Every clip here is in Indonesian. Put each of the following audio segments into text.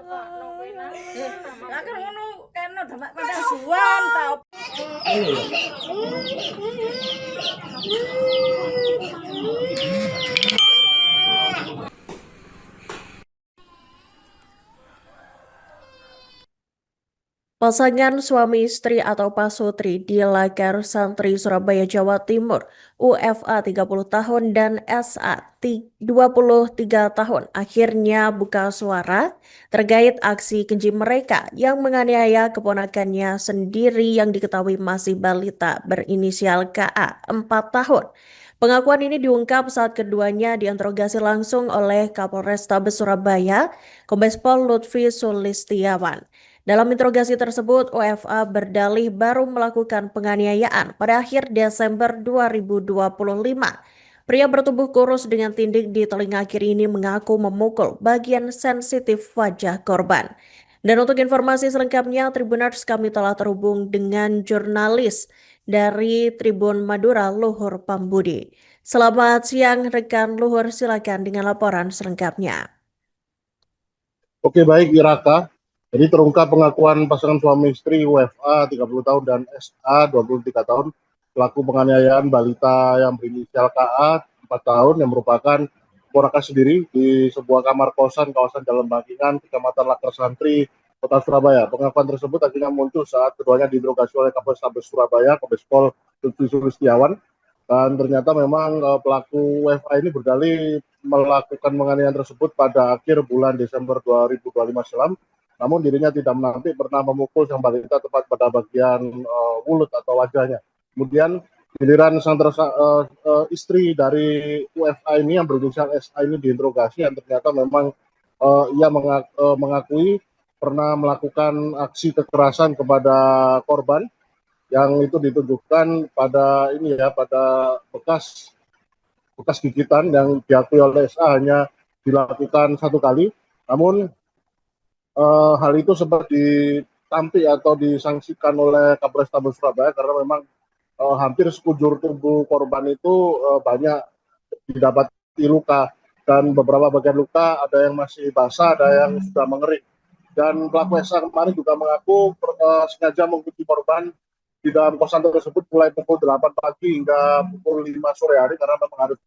Lah kan ngono kene demak penasuhan ta. Pasangan suami istri atau pasutri di Lagar Santri Surabaya, Jawa Timur, UFA 30 tahun dan SA 23 tahun akhirnya buka suara terkait aksi keji mereka yang menganiaya keponakannya sendiri yang diketahui masih balita berinisial KA 4 tahun. Pengakuan ini diungkap saat keduanya diinterogasi langsung oleh Kapolrestabes Surabaya, Kombes Pol Lutfi Sulistiawan. Dalam interogasi tersebut, OFA berdalih baru melakukan penganiayaan pada akhir Desember 2025. Pria bertubuh kurus dengan tindik di telinga kiri ini mengaku memukul bagian sensitif wajah korban. Dan untuk informasi selengkapnya, Tribuners, kami telah terhubung dengan jurnalis dari Tribun Madura, Luhur Pambudi. Selamat siang rekan Luhur, silakan dengan laporan selengkapnya. Oke, baik Iraka. Jadi terungkap pengakuan pasangan suami istri WFA 30 tahun dan SA 23 tahun pelaku penganiayaan balita yang berinisial KA 4 tahun yang merupakan ponakan sendiri di sebuah kamar kosan kawasan Jalan Bangkingan, Kecamatan Lagar Santri, Kota Surabaya. Pengakuan tersebut akhirnya muncul saat keduanya diinterogasi oleh Kapolrestabes Surabaya, Kombes Pol Lutfi Sulistiawan. Dan ternyata memang pelaku WFA ini berdalih melakukan penganiayaan tersebut pada akhir bulan Desember 2025 silam. Namun dirinya tidak menampik pernah memukul sang balita tepat pada bagian mulut atau wajahnya. Kemudian giliran sang istri dari UFA ini yang berinisial SA ini diinterogasi, dan ternyata memang ia mengakui pernah melakukan aksi kekerasan kepada korban yang itu ditujukan pada bekas gigitan yang diakui oleh SA hanya dilakukan satu kali. Namun hal itu sempat ditampik atau disangsikan oleh Kapolrestabes Surabaya karena memang hampir sekujur tubuh korban itu banyak didapati luka, dan beberapa bagian luka ada yang masih basah, ada yang sudah mengering. Dan pelaku SA kemarin juga mengaku sengaja mengikuti korban di dalam kosan tersebut mulai pukul 8 pagi hingga pukul 5 sore hari karena memang harus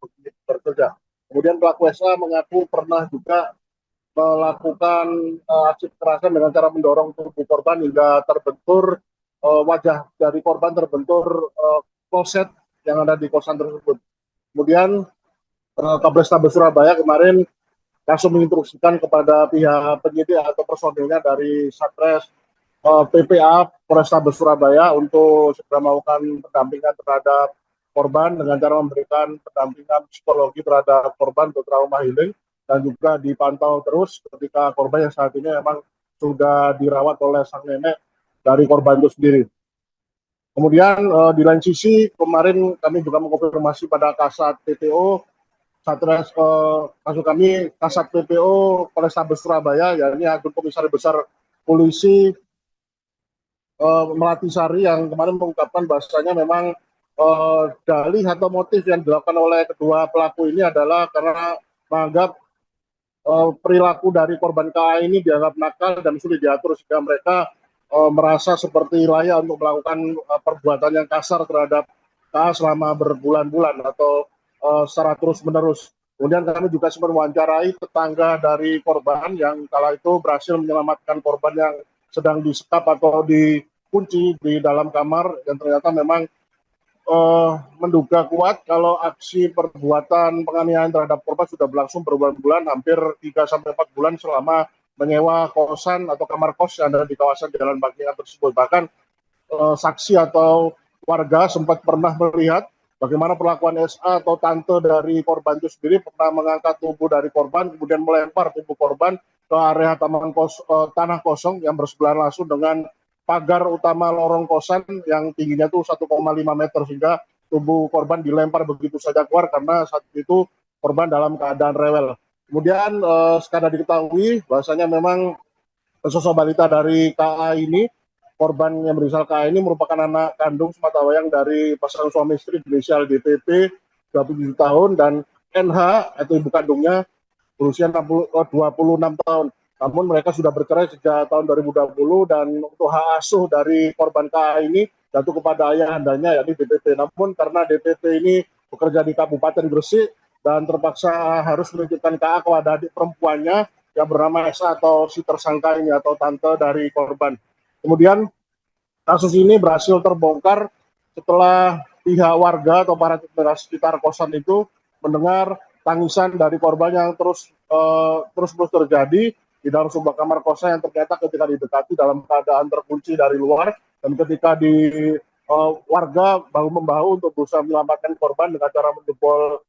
bekerja. Kemudian pelaku SA mengaku pernah juga melakukan aksi kekerasan dengan cara mendorong tubuh korban hingga terbentur wajah dari korban terbentur kloset yang ada di kosan tersebut. Kemudian Kapolrestabes Surabaya kemarin langsung menginstruksikan kepada pihak penyidik atau personilnya dari Satres PPA Polrestabes Surabaya untuk segera melakukan pendampingan terhadap korban dengan cara memberikan pendampingan psikologi terhadap korban untuk trauma healing, dan juga dipantau terus ketika korban yang saat ini memang sudah dirawat oleh sang nenek dari korban itu sendiri. Kemudian di lain sisi kemarin kami juga mengkonfirmasi pada Kasat PPO Satres kasus kami Kasat PPO Polrestabes Surabaya, yakni Akun Komisaris Besar Polisi Melati Sari, yang kemarin mengungkapkan bahasanya memang dalih atau motif yang dilakukan oleh kedua pelaku ini adalah karena menganggap perilaku dari korban KA ini dianggap nakal dan sulit diatur, sehingga mereka merasa seperti layak untuk melakukan perbuatan yang kasar terhadap KA selama berbulan-bulan atau secara terus-menerus. Kemudian kami juga sempat mewawancarai tetangga dari korban yang kala itu berhasil menyelamatkan korban yang sedang disekap atau dikunci di dalam kamar, dan ternyata memang menduga kuat kalau aksi perbuatan penganiayaan terhadap korban sudah berlangsung berbulan-bulan, hampir 3-4 bulan selama menyewa kosan atau kamar kos yang ada di kawasan Jalan Bangkingan tersebut. Bahkan saksi atau warga sempat pernah melihat bagaimana perlakuan SA atau tante dari korban itu sendiri pernah mengangkat tubuh dari korban, kemudian melempar tubuh korban ke area tanah kosong yang bersebelahan langsung dengan pagar utama lorong kosan yang tingginya itu 1,5 meter, sehingga tubuh korban dilempar begitu saja keluar karena saat itu korban dalam keadaan rewel. Kemudian sekadar diketahui bahwasanya memang sosok balita dari KA ini, korban yang berinisial KA ini merupakan anak kandung sematawayang dari pasangan suami istri berinisial DPP 27 tahun dan NH atau ibu kandungnya berusia 26 tahun. Namun mereka sudah bercerai sejak tahun 2020 dan untuk hak asuh dari korban KA ini jatuh kepada ayahandanya yakni DPP. Namun karena DPP ini bekerja di Kabupaten Gresik dan terpaksa harus menitipkan KA kepada adik perempuannya yang bernama SA atau si tersangka ini atau tante dari korban. Kemudian kasus ini berhasil terbongkar setelah pihak warga atau para sekitar kosan itu mendengar tangisan dari korban yang terus terjadi di dalam sebuah kamar kosan yang ternyata ketika didekati dalam keadaan terkunci dari luar, dan ketika warga bahu-membahu untuk berusaha menyelamatkan korban dengan cara menjebol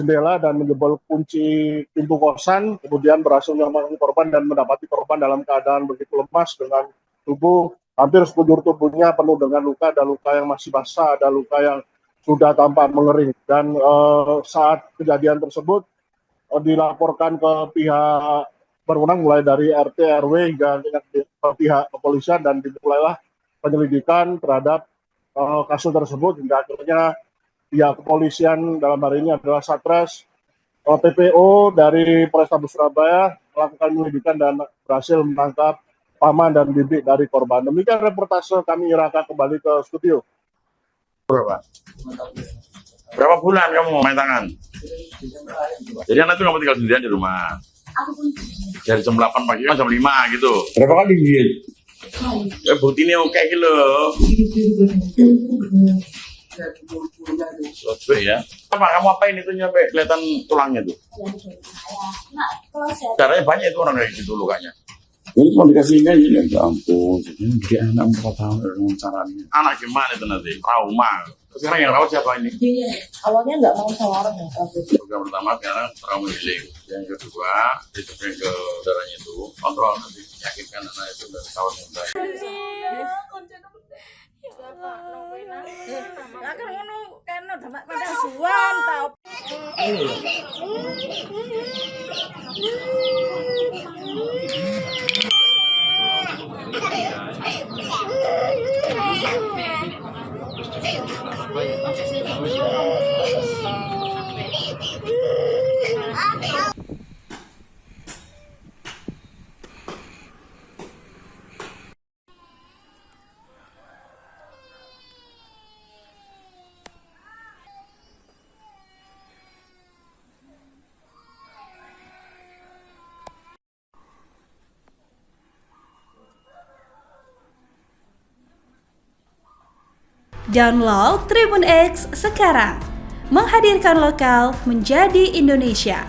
jendela dan menjebol kunci pintu kosan, kemudian berhasil menyelamatkan korban dan mendapati korban dalam keadaan begitu lemas dengan tubuh hampir sekujur tubuhnya penuh dengan luka, ada luka yang masih basah, ada luka yang sudah tampak mengering. Dan saat kejadian tersebut dilaporkan ke pihak berwenang mulai dari RT, RW hingga ke pihak kepolisian dan dimulailah penyelidikan terhadap kasus tersebut hingga akhirnya pihak kepolisian dalam hari ini adalah Satres PPO dari Polrestabes Surabaya melakukan penyelidikan dan berhasil menangkap paman dan bibi dari korban. Demikian reportase kami, Raka, kembali ke studio. Berapa bulan kamu main tangan? Jadi anak itu kamu tinggal sendirian di rumah? Dari jam 8 pagi kan jam 5 gitu. Berapa kali gigit? Ya bukti ini oke gitu loh. Selesai ya. Apa kamu apain itu nyampe kelihatan tulangnya tuh? Caranya banyak itu orang dari situ lukanya. Ini cuma dikasih aja ya, ya ampun. Jadi anak 4 tahun dengan caranya. Anak gimana itu nanti? Trauma. Sekarang yang rawat siapa ini? Awalnya nggak mau sama orang ya. Yang pertama sekarang trauma healing. Yang kedua, dicek ke saudaranya itu. Kontrol nanti. Yakinkan anak itu dari kawan yang baik. Lah kan ngono kan udah pada suan tau. Download Tribun X sekarang, menghadirkan lokal menjadi Indonesia.